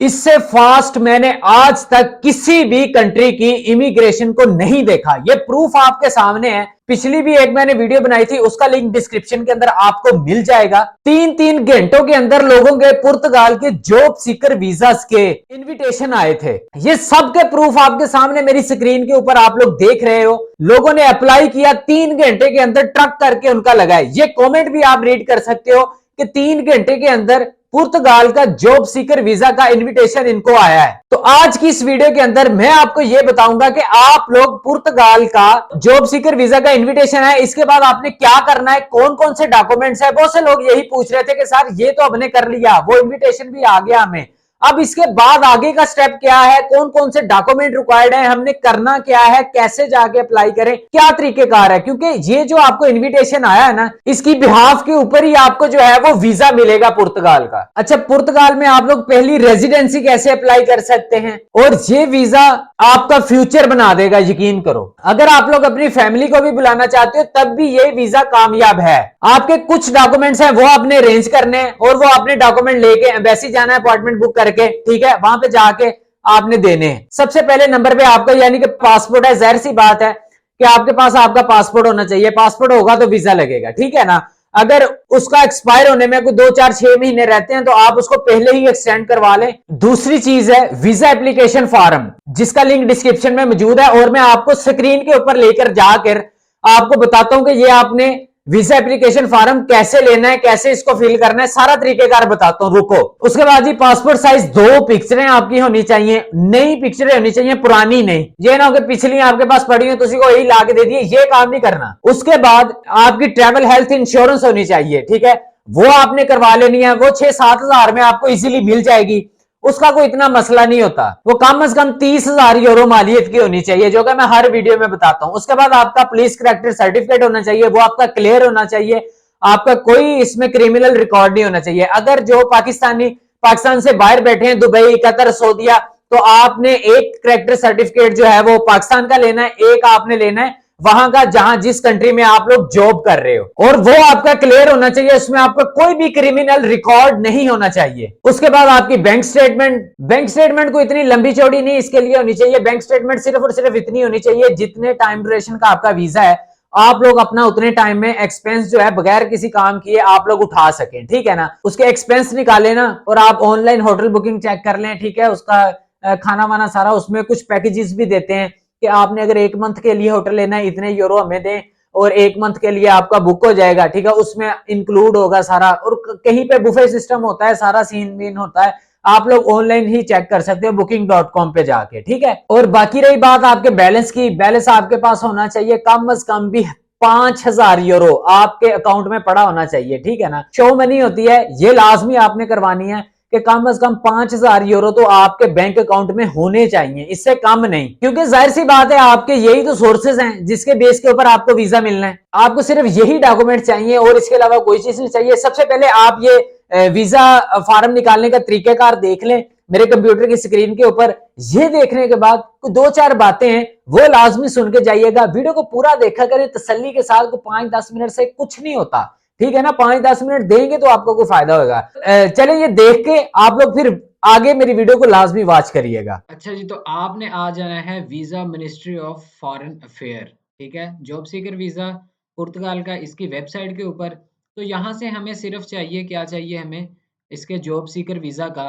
इससे फास्ट मैंने आज तक किसी भी कंट्री की इमिग्रेशन को नहीं देखा। ये प्रूफ आपके सामने है। पिछली भी एक मैंने वीडियो बनाई थी, उसका लिंक डिस्क्रिप्शन के अंदर आपको मिल जाएगा। 3-3 घंटों के अंदर लोगों के पुर्तगाल के जॉब सीकर वीजास के इनविटेशन आए थे। ये सब के प्रूफ आपके सामने मेरी स्क्रीन के ऊपर आप लोग देख रहे हो। लोगों ने अप्लाई किया, 3 घंटे के अंदर ट्रक करके उनका लगा है। ये कमेंट भी आप रीड कर सकते हो कि 3 घंटे के अंदर पुर्तगाल का जॉब सीकर वीजा का इनविटेशन इनको आया है। तो आज की इस वीडियो के अंदर मैं आपको यह बताऊंगा कि आप लोग पुर्तगाल का जॉब सीकर वीजा का इनविटेशन है, इसके बाद आपने क्या करना है, कौन कौन से डॉक्यूमेंट्स है। बहुत से लोग यही पूछ रहे थे कि सर ये तो हमने कर लिया, वो इन्विटेशन भी आ गया हमें, अब इसके बाद आगे का स्टेप क्या है, कौन कौन से डॉक्यूमेंट रिक्वायर्ड है, हमने करना क्या है, कैसे जाके अप्लाई करें, क्या तरीकेकार है। क्योंकि ये जो आपको इनविटेशन आया है ना, इसकी बिहाफ के ऊपर ही आपको जो है वो वीजा मिलेगा पुर्तगाल का। अच्छा, पुर्तगाल में आप लोग पहली रेजिडेंसी कैसे अप्लाई कर सकते हैं, और ये वीजा आपका फ्यूचर बना देगा, यकीन करो। अगर आप लोग अपनी फैमिली को भी बुलाना चाहते हो तब भी ये वीजा कामयाब है। आपके कुछ डॉक्यूमेंट्स हैं वो आपने अरेंज करने हैं, और वो अपने डॉक्यूमेंट लेके एम्बेसी जाना है, अपॉइंटमेंट बुक करके, ठीक है, वहां पे जाके आपने देने हैं। सबसे पहले नंबर पे आपका यानी कि पासपोर्ट है। जाहिर सी बात है कि आपके पास आपका पासपोर्ट होना चाहिए। पासपोर्ट होगा तो वीजा लगेगा, ठीक है ना। अगर उसका एक्सपायर होने में कोई 2-4-6 महीने रहते हैं तो आप उसको पहले ही एक्सटेंड करवा लें। दूसरी चीज है वीजा एप्लीकेशन फॉर्म, जिसका लिंक डिस्क्रिप्शन में मौजूद है, और मैं आपको स्क्रीन के ऊपर लेकर जाकर आपको बताता हूं कि ये आपने वीजा एप्लीकेशन फॉर्म कैसे लेना है, कैसे इसको फिल करना है, सारा तरीकेकार बताता हूं, रुको। उसके बाद ही पासपोर्ट साइज 2 पिक्चरें आपकी होनी चाहिए, नई पिक्चरें होनी चाहिए, पुरानी नहीं। ये ना हो कि पिछली आपके पास पड़ी हो तो उसी को यही ला के दे दिए, ये काम नहीं करना। उसके बाद आपकी ट्रैवल हेल्थ इंश्योरेंस होनी चाहिए, ठीक है, वो आपने करवा लेनी है। वो 6-7 हजार में आपको इजीली मिल जाएगी, उसका कोई इतना मसला नहीं होता। वो कम से कम 30,000 यूरो मालियत की होनी चाहिए, जो कि मैं हर वीडियो में बताता हूं। उसके बाद आपका पुलिस करैक्टर सर्टिफिकेट होना चाहिए, वो आपका क्लियर होना चाहिए। आपका कोई इसमें क्रिमिनल रिकॉर्ड नहीं होना चाहिए। अगर जो पाकिस्तान से बाहर बैठे हैं, दुबई, कतर, सऊदीया, तो आपने एक करैक्टर सर्टिफिकेट जो है वो पाकिस्तान का लेना है, एक आपने लेना है वहां का जहां जिस कंट्री में आप लोग जॉब कर रहे हो, और वो आपका क्लियर होना चाहिए। उसमें आपका कोई भी क्रिमिनल रिकॉर्ड नहीं होना चाहिए। उसके बाद आपकी बैंक स्टेटमेंट को इतनी लंबी चौड़ी नहीं इसके लिए होनी चाहिए। बैंक स्टेटमेंट सिर्फ और सिर्फ इतनी होनी चाहिए जितने टाइम ड्यूरेशन का आपका वीजा है, आप लोग अपना उतने टाइम में एक्सपेंस जो है बगैर किसी काम किए आप लोग उठा सकें, ठीक है ना। उसके एक्सपेंस निकाले ना, और आप ऑनलाइन होटल बुकिंग चेक कर लें, ठीक है, उसका खाना वाना सारा, उसमें कुछ पैकेजेस भी देते हैं कि आपने अगर 1 मंथ के लिए होटल लेना है, इतने यूरो हमें दें, और 1 मंथ के लिए आपका बुक हो जाएगा, ठीक है, उसमें इंक्लूड होगा सारा। और कहीं पे बुफे सिस्टम होता है, सारा सीन वीन होता है, आप लोग ऑनलाइन ही चेक कर सकते हो booking.com पे जाके, ठीक है। और बाकी रही बात आपके बैलेंस की, बैलेंस आपके पास होना चाहिए कम से कम भी 5,000 यूरो आपके अकाउंट में पड़ा होना चाहिए, ठीक है ना। शो मनी होती है, ये लाजमी आपने करवानी है कि कम से कम 5,000 यूरो तो आपके बैंक अकाउंट में होने चाहिए, इससे कम नहीं। क्योंकि जाहिर सी बात है आपके यही तो सोर्सेज हैं जिसके बेस के ऊपर आपको वीजा मिलना है। आपको सिर्फ यही डॉक्यूमेंट चाहिए और इसके अलावा कोई चीज नहीं चाहिए। सबसे पहले आप ये वीजा फॉर्म निकालने का तरीकेकार देख लें मेरे कंप्यूटर की स्क्रीन के ऊपर। ये देखने के बाद 2-4 बातें हैं वो लाजमी सुन के जाइएगा। वीडियो को पूरा देखा करें तसल्ली के साथ, को 5-10 मिनट से कुछ नहीं होता, ठीक है ना। 5-10 मिनट देंगे तो आपको कोई फायदा होगा। चलिए ये देख के आप लोग फिर आगे मेरी वीडियो को लाजमी वॉच करिएगा। अच्छा जी, तो आपने आ जाना है visa ministry of foreign affair, ठीक है? जॉब सीकर वीज़ा पुर्तगाल का, इसकी वेबसाइट के ऊपर। तो यहाँ से हमें सिर्फ चाहिए, क्या चाहिए हमें, इसके जॉब सीकर वीज़ा का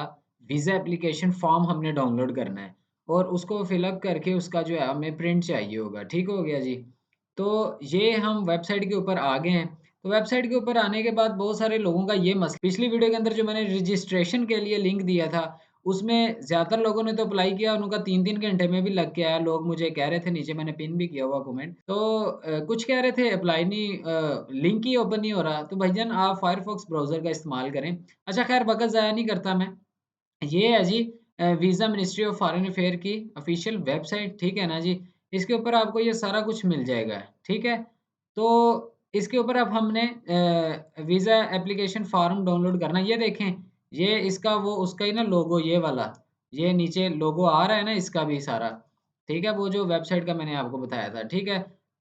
वीज़ा एप्लीकेशन फॉर्म हमने डाउनलोड करना है, और उसको फिलअप करके उसका जो है हमें प्रिंट चाहिए होगा। ठीक हो गया जी। तो ये हम वेबसाइट के ऊपर आ गए हैं। तो वेबसाइट के ऊपर आने के बाद बहुत सारे लोगों का ये मसला, पिछली वीडियो के अंदर जो मैंने रजिस्ट्रेशन के लिए लिंक दिया था, उसमें ज़्यादातर लोगों ने तो अप्लाई किया, उनका 3-3 घंटे में भी लग के आया। लोग मुझे कह रहे थे, नीचे मैंने पिन भी किया हुआ कमेंट। तो कुछ कह रहे थे अप्लाई नहीं, लिंक ही ओपन नहीं हो रहा। तो भाईजान आप फायरफॉक्स ब्राउज़र का इस्तेमाल करें। अच्छा खैर, वक़्त ज़ाया नहीं करता मैं। ये है जी visa ministry of foreign affair की ऑफ़िशियल वेबसाइट, ठीक है ना जी? इसके ऊपर आपको ये सारा कुछ मिल जाएगा, ठीक है? तो इसके ऊपर अब हमने वीज़ा एप्लीकेशन फ़ॉर्म डाउनलोड करना है। ये देखें, ये इसका वो उसका ही ना लोगो, ये वाला, ये नीचे लोगो आ रहा है ना इसका भी सारा, ठीक है? वो जो वेबसाइट का मैंने आपको बताया था, ठीक है?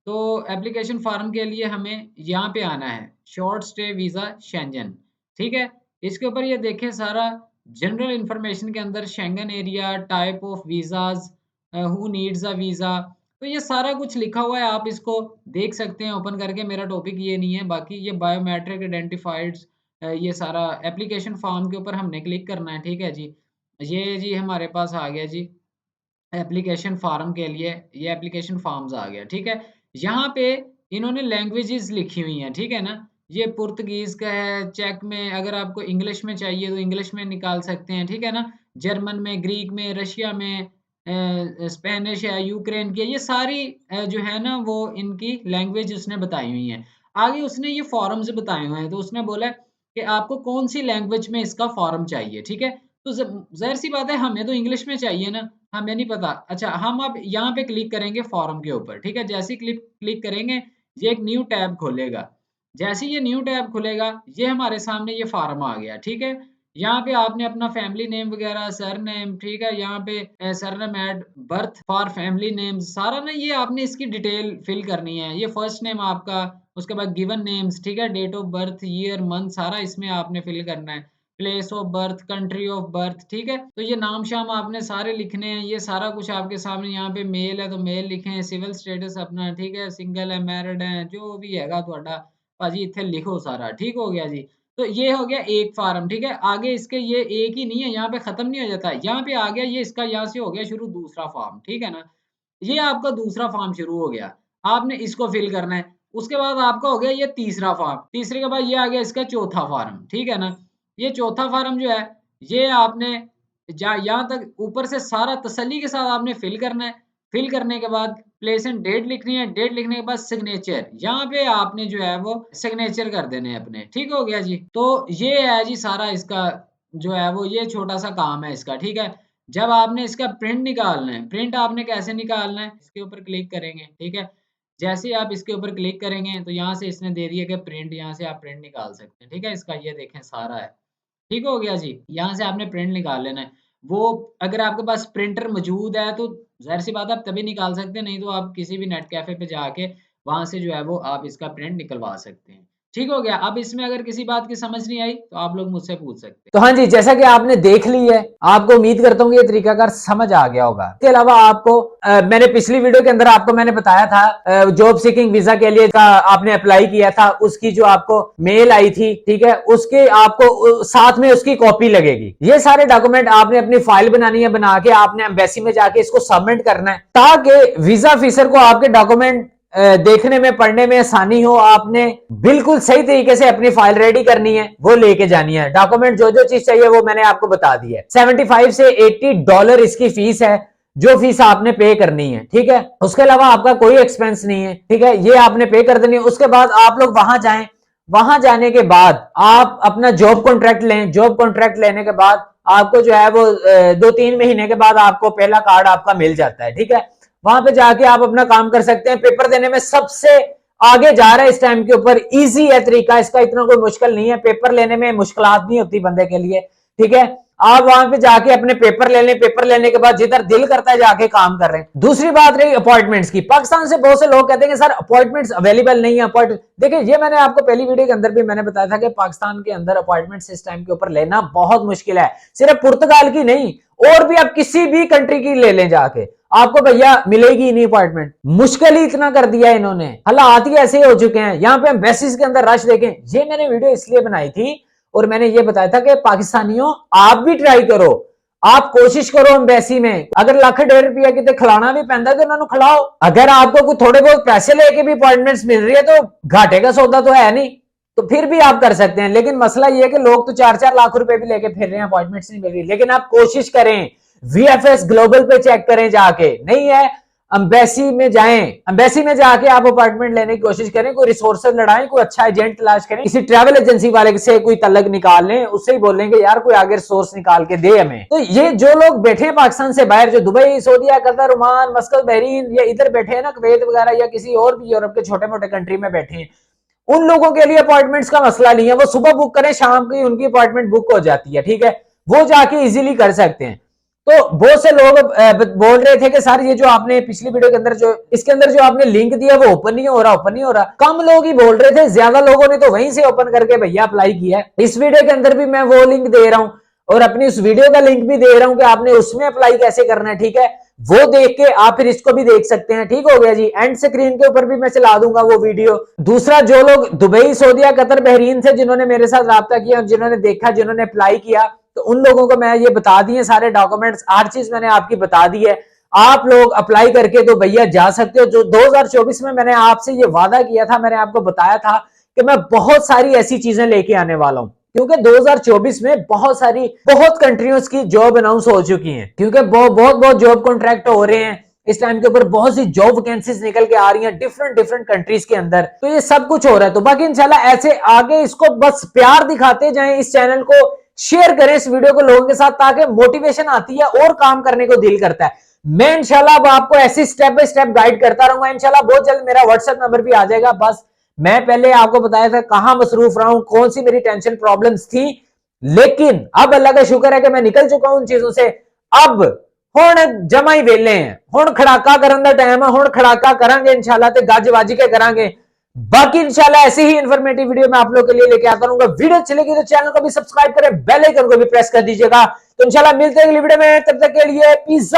तो एप्लीकेशन फ़ॉर्म के लिए हमें यहाँ पे आना है, शॉर्ट स्टे वीज़ा शेंजन, ठीक है? इसके ऊपर ये देखें सारा जनरल इंफॉर्मेशन के अंदर Schengen area, type of visas, who needs a visa, तो ये सारा कुछ लिखा हुआ है, आप इसको देख सकते हैं ओपन करके। मेरा टॉपिक ये नहीं है, बाकी ये बायोमेट्रिक आइडेंटिफाइड्स, ये सारा एप्लीकेशन फॉर्म के ऊपर हमने क्लिक करना है, ठीक है जी। ये जी हमारे पास आ गया जी एप्लीकेशन फॉर्म के लिए, ये एप्लीकेशन फॉर्म्स आ गया, ठीक है। यहाँ पे इन्होंने लैंग्वेजेस लिखी हुई हैं, ठीक है ना। ये पुर्तगीज का है, चेक में, अगर आपको इंग्लिश में चाहिए तो इंग्लिश में निकाल सकते हैं, ठीक है ना। जर्मन में, ग्रीक में, रशिया में, स्पेनिश है, यूक्रेन की है, ये सारी जो है ना वो इनकी लैंग्वेज उसने बताई हुई है। आगे उसने ये फॉर्म्स बताए हुए हैं, तो उसने बोला कि आपको कौन सी लैंग्वेज में इसका फॉर्म चाहिए, ठीक है। तो जाहिर सी बात है, हमें तो इंग्लिश में चाहिए ना, हमें नहीं पता। अच्छा, हम अब यहाँ पे क्लिक करेंगे फॉर्म के ऊपर, ठीक है। जैसे ही क्लिक क्लिक करेंगे, ये एक न्यू टैब खोलेगा। जैसे ही ये न्यू टैब खुलेगा, ये हमारे सामने ये फॉर्म आ गया, ठीक है। यहाँ पे आपने अपना फैमिली नेम वगैरह, सरनेम, ठीक है। यहाँ पे surname at birth for family name, सारा ना ये आपने इसकी डिटेल फिल करनी है। ये फर्स्ट नेम आपका, उसके बाद गिवन नेम्स, ठीक है, date of birth, year, month, सारा इसमें आपने फिल करना है। Place of birth, country of birth, ठीक है। तो ये नाम शाम आपने सारे लिखने हैं, ये सारा कुछ आपके सामने। यहाँ पे मेल है तो मेल लिखें, सिविल स्टेटस अपना, ठीक है, सिंगल है, मैरिड है, जो भी हैगा ਤੁਹਾਡਾ भाजी इत्थे लिखो सारा, ठीक हो गया जी। तो ये हो गया एक फार्म, ठीक है। आगे इसके ये एक ही नहीं है, यहाँ पे खत्म नहीं हो जाता, यहाँ पे आ गया ये, इसका यहाँ से हो गया शुरू दूसरा फॉर्म, ठीक है ना। ये आपका दूसरा फॉर्म शुरू हो गया, आपने इसको फिल करना है। उसके बाद आपका हो गया ये तीसरा फॉर्म, तीसरे के बाद ये आ गया इसका चौथा फॉर्म, ठीक है ना। ये चौथा फॉर्म जो है, ये आपने यहाँ तक ऊपर से सारा तसल्ली के साथ आपने फिल करना है। फिल करने के बाद प्लेस एंड डेट लिखनी है, डेट लिखने के बाद सिग्नेचर, यहाँ पे आपने जो है वो सिग्नेचर कर देने हैं अपने, ठीक हो गया जी। तो ये है जी सारा इसका जो है वो, ये छोटा सा काम है इसका, ठीक है। जब आपने इसका प्रिंट निकालना है, प्रिंट आपने कैसे निकालना है, इसके ऊपर क्लिक करेंगे, ठीक है। जैसे ही आप इसके ऊपर क्लिक करेंगे तो यहाँ से इसने दे दिया कि प्रिंट, यहाँ से आप प्रिंट निकाल सकते हैं, ठीक है। इसका ये देखें सारा है, ठीक हो गया जी। यहाँ से आपने प्रिंट निकाल लेना है। वो अगर आपके पास प्रिंटर मौजूद है तो ज़ाहिर-सी बात है आप तभी निकाल सकते हैं, नहीं तो आप किसी भी नेट कैफ़े पे जाके वहाँ से जो है वो आप इसका प्रिंट निकलवा सकते हैं। ठीक हो गया। अब इसमें अगर किसी बात की समझ नहीं आई तो आप लोग मुझसे पूछ सकते हैं। तो हाँ जी, जैसा कि आपने देख ली है, आपको उम्मीद करता हूँ ये तरीकाकार समझ आ गया होगा। इसके अलावा आपको मैंने पिछली वीडियो के अंदर आपको मैंने बताया था जॉब सीकिंग वीजा के लिए का आपने अप्लाई किया था, उसकी जो आपको मेल आई थी, ठीक है, उसके आपको साथ में उसकी कॉपी लगेगी। ये सारे डॉक्यूमेंट आपने अपनी फाइल बनानी है, बना के आपने एम्बेसी में जाके इसको सबमिट करना है, ताकि वीजा ऑफिसर को आपके डॉक्यूमेंट देखने में, पढ़ने में आसानी हो। आपने बिल्कुल सही तरीके से अपनी फाइल रेडी करनी है, वो लेके जानी है। डॉक्यूमेंट जो जो चीज चाहिए वो मैंने आपको बता दी है। 75 से $80 इसकी फीस है, जो फीस आपने पे करनी है, ठीक है। उसके अलावा आपका कोई एक्सपेंस नहीं है, ठीक है, ये आपने पे कर देनी है। उसके बाद आप लोग वहां जाएं, वहां जाने के बाद आप अपना जॉब कॉन्ट्रैक्ट लें। जॉब कॉन्ट्रैक्ट लेने के बाद आपको जो है वो 2-3 महीने के बाद आपको पहला कार्ड आपका मिल जाता है, ठीक है। वहां पे जाके आप अपना काम कर सकते हैं। पेपर देने में सबसे आगे जा रहा है इस टाइम के ऊपर, इजी है तरीका इसका, इतना कोई मुश्किल नहीं है। पेपर लेने में मुश्किलात नहीं होती बंदे के लिए, ठीक है। आप वहां पे जाके अपने पेपर ले लें, पेपर लेने के बाद जिधर दिल करता है जाके काम कर रहे हैं। दूसरी बात रही अपॉइंटमेंट्स की। पाकिस्तान से बहुत से लोग कहते हैं कि सर अपॉइंटमेंट्स अवेलेबल नहीं है। अपॉइंटमेंट देखिए, ये मैंने आपको पहली वीडियो के अंदर भी मैंने बताया था कि पाकिस्तान के अंदर अपॉइंटमेंट्स इस टाइम के ऊपर लेना बहुत मुश्किल है। सिर्फ पुर्तगाल की नहीं, और भी आप किसी भी कंट्री की ले लें जाके, आपको भैया मिलेगी नहीं अपॉइंटमेंट। मुश्किल ही इतना कर दिया है इन्होंने, हालात ही ऐसे हो चुके हैं। यहाँ पे एम्बेसीज के अंदर रश देखें। ये मैंने वीडियो इसलिए बनाई थी और मैंने ये बताया था कि पाकिस्तानियों आप भी ट्राई करो, आप कोशिश करो एम्बेसी में। अगर लाख ₹1.5 कितने खिलाना भी पैंदा तो उन्होंने खिलाओ। अगर आपको कुछ थोड़े बहुत पैसे लेके भी अपॉइंटमेंट्स मिल रही है तो घाटे का सौदा तो है नहीं, तो फिर भी आप कर सकते हैं। लेकिन मसला ये है कि लोग तो 4-4 लाख रुपए भी लेके फिर रहे हैं, अपॉइंटमेंट्स नहीं मिल रही। लेकिन आप कोशिश करें, VFS ग्लोबल पे चेक करें जाके, नहीं है एम्बेसी में जाएं, एम्बेसी में जाके आप अपॉइंटमेंट लेने की कोशिश करें। कोई रिसोर्सेज लड़ाएं, कोई अच्छा एजेंट तलाश करें, किसी ट्रैवल एजेंसी वाले से कोई तलक निकाल लें, उससे ही बोलेंगे यार कोई आगे रिसोर्स निकाल के दे हमें। तो ये जो लोग बैठे हैं पाकिस्तान से बाहर, जो दुबई, सऊदीया, कतर, ओमान, मस्कत, बहरीन या इधर बैठे हैं ना, कुवैत वगैरह, या किसी और भी यूरोप के छोटे मोटे कंट्री में बैठे हैं, उन लोगों के लिए अपॉइंटमेंट्स का मसला नहीं है। वो सुबह बुक करें, शाम की उनकी अपॉइंटमेंट बुक हो जाती है, ठीक है, वो जाके इजीली कर सकते हैं। तो बहुत से लोग बोल रहे थे कि सर ये जो आपने पिछली वीडियो के अंदर जो इसके अंदर जो आपने लिंक दिया वो ओपन नहीं हो रहा, ओपन नहीं हो रहा। कम लोग ही बोल रहे थे, ज्यादा लोगों ने तो वहीं से ओपन करके भैया अप्लाई किया है। इस वीडियो के अंदर भी मैं वो लिंक दे रहा हूं, और अपनी उस वीडियो का लिंक भी दे रहा हूं कि आपने उसमें अप्लाई कैसे करना है, ठीक है। वो देख के आप फिर इसको भी देख सकते हैं, ठीक हो गया जी। एंड स्क्रीन के ऊपर भी मैं चला दूंगा वो वीडियो। दूसरा, जो लोग दुबई, सऊदीया, कतर, बहरीन से जिन्होंने मेरे साथ राब्ता किया, जिन्होंने देखा, जिन्होंने अप्लाई किया, तो उन लोगों को मैं ये बता दिए सारे डॉक्यूमेंट्स, हर चीज मैंने आपकी बता दी है। आप लोग अप्लाई करके तो भैया जा सकते हो। जो 2024 में मैंने आपसे ये वादा किया था, मैंने आपको बताया था कि मैं बहुत सारी ऐसी चीजें लेके आने वाला हूं, क्योंकि 2024 में बहुत कंट्रियों की जॉब अनाउंस हो चुकी हैं, क्योंकि बहुत जॉब कॉन्ट्रैक्ट हो रहे हैं इस टाइम के ऊपर। बहुत सी जॉब वैकेंसीज निकल के आ रही हैं डिफरेंट कंट्रीज के अंदर। तो ये सब कुछ हो रहा है। तो बाकी इंशाल्लाह ऐसे आगे इसको बस प्यार दिखाते जाएं, इस चैनल को शेयर करें, इस वीडियो को लोगों के साथ, ताकि मोटिवेशन आती है और काम करने को दिल करता है। मैं इंशाल्लाह अब आपको ऐसे स्टेप बाय स्टेप गाइड करता रहूंगा। इंशाल्लाह बहुत जल्द मेरा व्हाट्सएप नंबर भी आ जाएगा। बस मैं पहले आपको बताया था कहां मसरूफ रहा हूं, कौन सी मेरी टेंशन प्रॉब्लम्स थी, लेकिन अब अल्लाह का शुक्र है कि मैं निकल चुका हूं उन चीजों से। अब हुण जमा ही वेले हैं, हुण खड़ाका करन दा टाइम है, हुण खड़ाका करांगे इंशाल्लाह, ते गज वज के करांगे। बाकी इंशाल्लाह ऐसे ही इंफॉर्मेटिव वीडियो मैं आप लोगों के लिए लेके आता रहूंगा। वीडियो अच्छी लगी तो चैनल को भी सब्सक्राइब करें, बेल आइकन को भी प्रेस कर दीजिएगा। तो इंशाल्लाह मिलते हैं अगली वीडियो में, तब तक के लिए पीस।